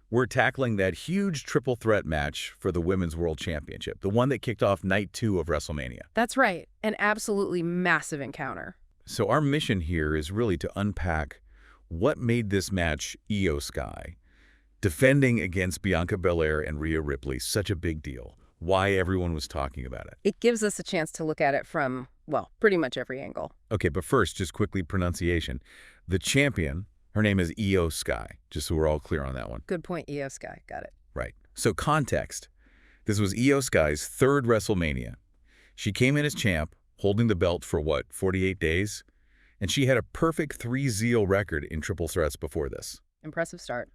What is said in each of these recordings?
We're tackling that huge triple threat match for the Women's World Championship, the one that kicked off night 2 of WrestleMania. That's right. An absolutely massive encounter. So our mission here is really to unpack what made this match Io Sky, defending against Bianca Belair and Rhea Ripley, such a big deal, why everyone was talking about it. It gives us a chance to look at it from, well, pretty much every angle. Okay, but first, just quickly, pronunciation. The champion, her name is Io Sky, just so we're all clear on that one. Good point, Io Sky. Got it. Right. So context. This was Io Sky's 3rd WrestleMania. She came in as champ, holding the belt for, 48 days? And she had a perfect 3-0 record in triple threats before this. Impressive start.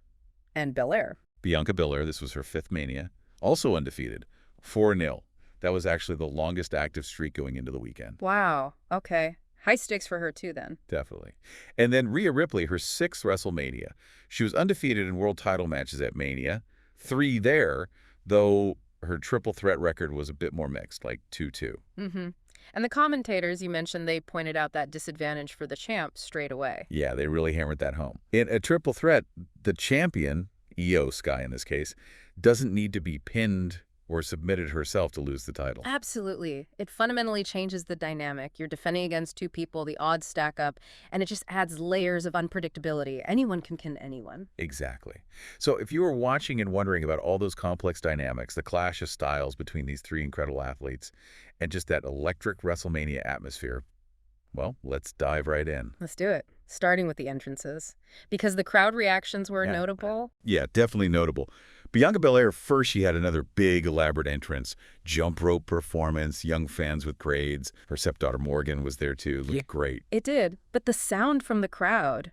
And Belair. Bianca Belair, this was her 5th Mania, also undefeated, 4-0. That was actually the longest active streak going into the weekend. Wow. Okay. High stakes for her too, then. Definitely. And then Rhea Ripley, her 6th WrestleMania. She was undefeated in world title matches at Mania, 3 there, though her triple threat record was a bit more mixed, like 2-2. Mm-hmm. And the commentators, you mentioned, they pointed out that disadvantage for the champ straight away. Yeah, they really hammered that home. In a triple threat, the champion, Io Sky in this case, doesn't need to be pinned or submitted herself to lose the title. Absolutely. It fundamentally changes the dynamic. You're defending against 2 people, the odds stack up, and it just adds layers of unpredictability. Anyone can pin anyone. Exactly. So if you were watching and wondering about all those complex dynamics, the clash of styles between these 3 incredible athletes, and just that electric WrestleMania atmosphere, well, let's dive right in. Let's do it. Starting with the entrances. Because the crowd reactions were notable. Yeah, definitely notable. Bianca Belair, first she had another big, elaborate entrance. Jump rope performance, young fans with grades. Her stepdaughter Morgan was there too. Looked great. It did. But the sound from the crowd,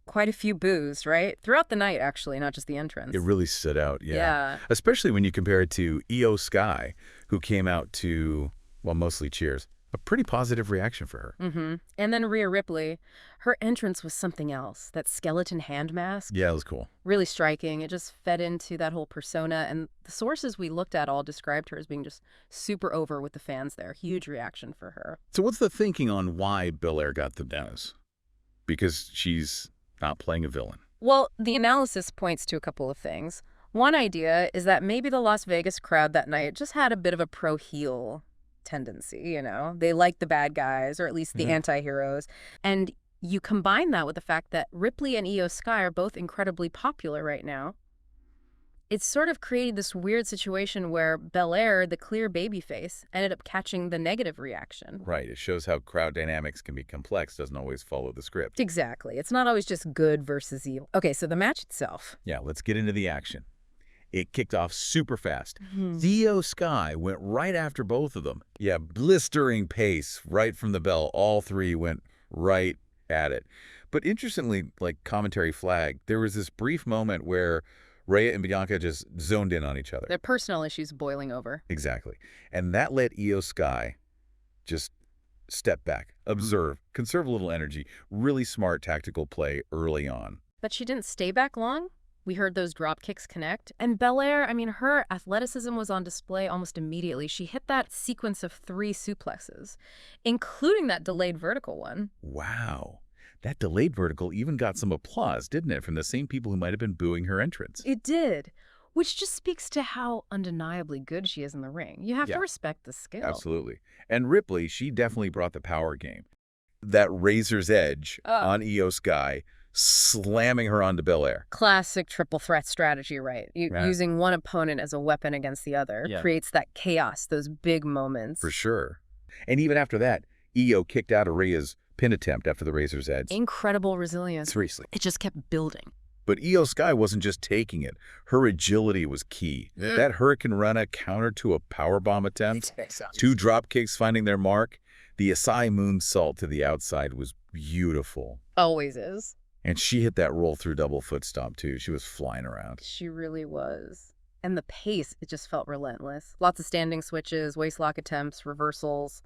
quite a few boos, right? Throughout the night, actually, not just the entrance. It really stood out, yeah. Especially when you compare it to Io Sky, who came out to, well, mostly cheers. A pretty positive reaction for her. Mm-hmm. And then Rhea Ripley, her entrance was something else. That skeleton hand mask. Yeah, it was cool. Really striking. It just fed into that whole persona. And the sources we looked at all described her as being just super over with the fans there. Huge reaction for her. So what's the thinking on why Belair got the nose? Because she's not playing a villain. Well, the analysis points to a couple of things. One idea is that maybe the Las Vegas crowd that night just had a bit of a pro-heel tendency, you know? They like the bad guys, or at least the anti-heroes. And you combine that with the fact that Ripley and Io Sky are both incredibly popular right now. It's sort of created this weird situation where Belair, the clear babyface, ended up catching the negative reaction. Right. It shows how crowd dynamics can be complex, doesn't always follow the script. Exactly. It's not always just good versus evil. Okay, so the match itself. Yeah, let's get into the action. It kicked off super fast. Io Sky went right after both of them. Yeah, blistering pace right from the bell. All 3 went right at it. But interestingly, like commentary flagged, there was this brief moment where Rhea and Bianca just zoned in on each other. Their personal issues boiling over. Exactly. And that let Io Sky just step back, observe, conserve a little energy. Really smart tactical play early on. But she didn't stay back long. We heard those drop kicks connect. And Belair, I mean, her athleticism was on display almost immediately. She hit that sequence of 3 suplexes, including that delayed vertical one. Wow. That delayed vertical even got some applause, didn't it, from the same people who might have been booing her entrance? It did, which just speaks to how undeniably good she is in the ring. You have to respect the skill. Absolutely. And Ripley, she definitely brought the power game. That razor's edge on Io Sky, slamming her onto Belair. Classic triple threat strategy, right? Using one opponent as a weapon against the other creates that chaos, those big moments. For sure. And even after that, Io kicked out of Rhea's pin attempt after the razor's edge. Incredible resilience. Seriously. It just kept building. But Io Sky wasn't just taking it. Her agility was key. That Hurricane Rana counter to a powerbomb attempt, 2 drop kicks finding their mark, the Asai moonsault to the outside was beautiful. Always is. And she hit that roll-through double foot stomp, too. She was flying around. She really was. And the pace, it just felt relentless. Lots of standing switches, waistlock attempts, reversals.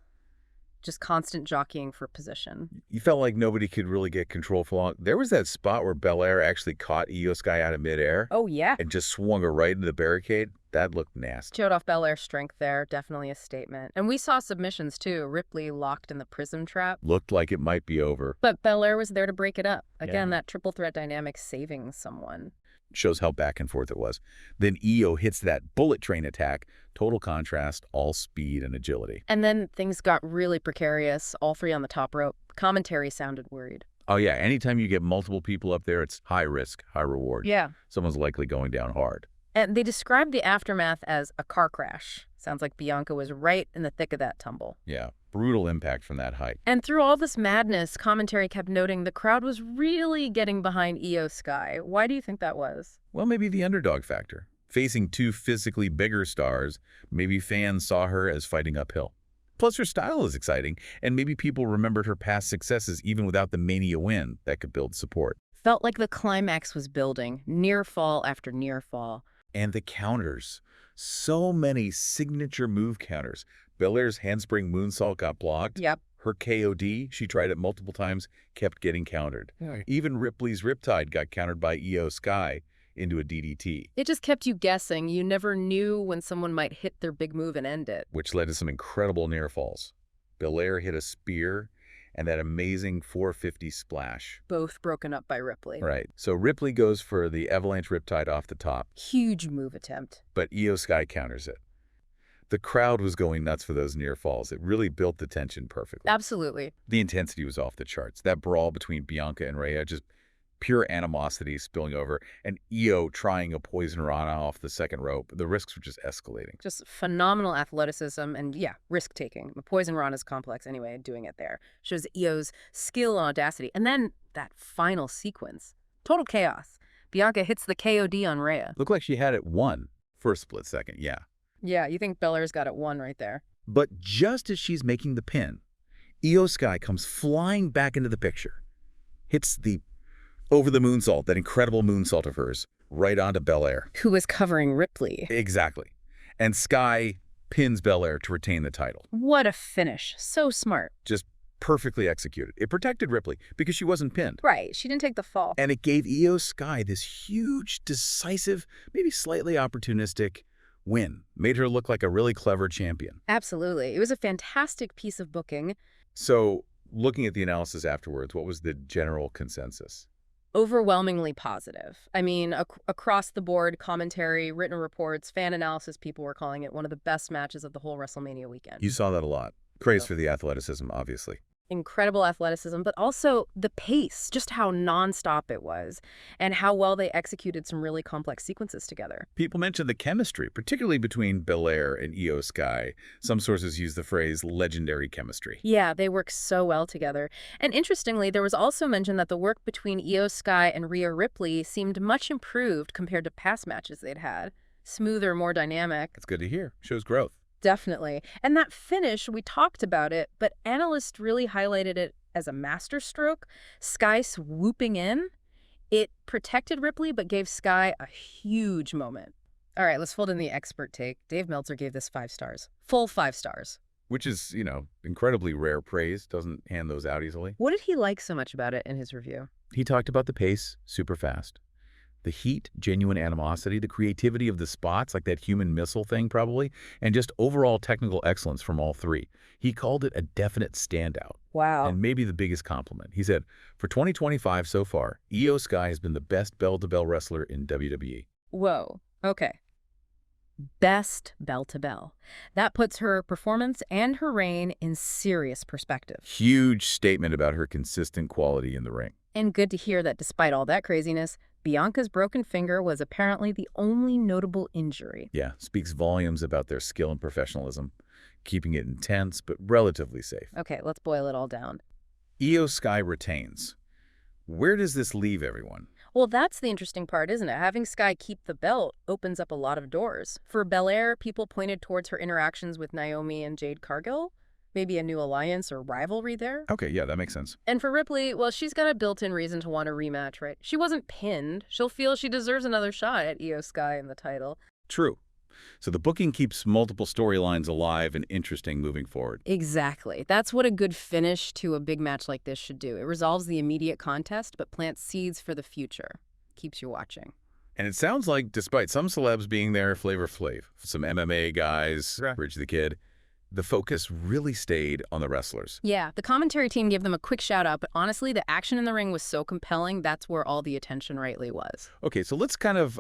Just constant jockeying for position. You felt like nobody could really get control for long. There was that spot where Belair actually caught Io Sky out of midair. Oh, yeah. And just swung her right into the barricade. That looked nasty. Showed off Belair's strength there. Definitely a statement. And we saw submissions, too. Ripley locked in the prism trap. Looked like it might be over. But Belair was there to break it up. Again, that triple threat dynamic saving someone. Shows how back and forth it was. Then Io hits that bullet train attack. Total contrast, all speed and agility. And then things got really precarious, all three on the top rope. Commentary sounded worried. Oh, yeah. Anytime you get multiple people up there, it's high risk, high reward. Yeah. Someone's likely going down hard. And they described the aftermath as a car crash. Sounds like Bianca was right in the thick of that tumble. Yeah. Brutal impact from that height. And through all this madness, commentary kept noting the crowd was really getting behind Io Sky. Why do you think that was? Well, maybe the underdog factor. Facing two physically bigger stars, maybe fans saw her as fighting uphill. Plus, her style is exciting, and maybe people remembered her past successes even without the Mania win that could build support. Felt like the climax was building, near fall after near fall. And the counters. So many signature move counters. Belair's handspring moonsault got blocked. Yep. Her KOD, she tried it multiple times, kept getting countered. Right. Even Ripley's Riptide got countered by Io Sky into a DDT. It just kept you guessing. You never knew when someone might hit their big move and end it. Which led to some incredible near falls. Belair hit a spear and that amazing 450 splash. Both broken up by Ripley. Right. So Ripley goes for the avalanche Riptide off the top. Huge move attempt. But Io Sky counters it. The crowd was going nuts for those near falls. It really built the tension perfectly. Absolutely. The intensity was off the charts. That brawl between Bianca and Rhea, just pure animosity spilling over, and Io trying a poison rana off the second rope. The risks were just escalating. Just phenomenal athleticism and, yeah, risk-taking. The poison rana's complex anyway, doing it there. Shows Io's skill and audacity. And then that final sequence. Total chaos. Bianca hits the KOD on Rhea. Looked like she had it won for a split second, yeah. Yeah, you think Belair's got it won right there. But just as she's making the pin, Io Sky comes flying back into the picture. Hits the over the moonsault, that incredible moonsault of hers, right onto Belair. Who was covering Ripley. Exactly. And Sky pins Belair to retain the title. What a finish. So smart. Just perfectly executed. It protected Ripley because she wasn't pinned. Right. She didn't take the fall. And it gave Io Sky this huge, decisive, maybe slightly opportunistic win. Made her look like a really clever champion. Absolutely. It was a fantastic piece of booking. So, looking at the analysis afterwards, what was the general consensus? Overwhelmingly positive. I mean, across the board, commentary, written reports, fan analysis, people were calling it one of the best matches of the whole WrestleMania weekend. You saw that a lot. Praise for the athleticism, obviously. Incredible athleticism, but also the pace, just how nonstop it was, and how well they executed some really complex sequences together. People mentioned the chemistry, particularly between Belair and Io Sky. Some sources use the phrase legendary chemistry. Yeah, they work so well together. And interestingly, there was also mention that the work between Io Sky and Rhea Ripley seemed much improved compared to past matches they'd had. Smoother, more dynamic. That's good to hear. Shows growth. Definitely. And that finish, we talked about it, but analysts really highlighted it as a masterstroke. Sky swooping in. It protected Ripley, but gave Sky a huge moment. All right, let's fold in the expert take. Dave Meltzer gave this 5 stars. Full 5 stars. Which is, incredibly rare praise. Doesn't hand those out easily. What did he like so much about it in his review? He talked about the pace, super fast. The heat, genuine animosity, the creativity of the spots, like that human missile thing probably, and just overall technical excellence from all three. He called it a definite standout. Wow. And maybe the biggest compliment. He said, for 2025 so far, Io Sky has been the best bell-to-bell wrestler in WWE. Whoa. Okay. Best bell-to-bell. That puts her performance and her reign in serious perspective. Huge statement about her consistent quality in the ring. And good to hear that despite all that craziness, Bianca's broken finger was apparently the only notable injury. Yeah, speaks volumes about their skill and professionalism, keeping it intense but relatively safe. Okay, let's boil it all down. Io Sky retains. Where does this leave everyone? Well, that's the interesting part, isn't it? Having Sky keep the belt opens up a lot of doors. For Belair, people pointed towards her interactions with Naomi and Jade Cargill. Maybe a new alliance or rivalry there. Okay, yeah, that makes sense. And for Ripley, well, she's got a built-in reason to want a rematch, right? She wasn't pinned. She'll feel she deserves another shot at Io Sky in the title. True. So the booking keeps multiple storylines alive and interesting moving forward. Exactly. That's what a good finish to a big match like this should do. It resolves the immediate contest, but plants seeds for the future. Keeps you watching. And it sounds like, despite some celebs being there, Flavor Flav, some MMA guys, Right. Bridge the Kid, The focus really stayed on the wrestlers. Yeah, the commentary team gave them a quick shout out, but honestly, the action in the ring was so compelling, that's where all the attention rightly was. Okay, so let's kind of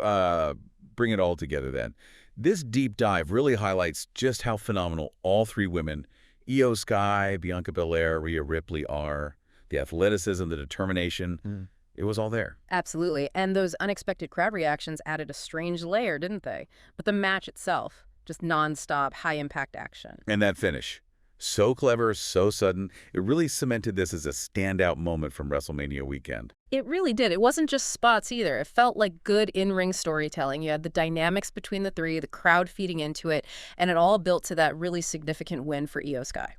bring it all together then. This deep dive really highlights just how phenomenal all three women, Io Sky, Bianca Belair, Rhea Ripley, are. The athleticism, the determination, it was all there. Absolutely, and those unexpected crowd reactions added a strange layer, didn't they? But the match itself, just non-stop, high-impact action. And that finish, so clever, so sudden, it really cemented this as a standout moment from WrestleMania weekend. It really did. It wasn't just spots either. It felt like good in-ring storytelling. You had the dynamics between the three, the crowd feeding into it, and it all built to that really significant win for Io Sky.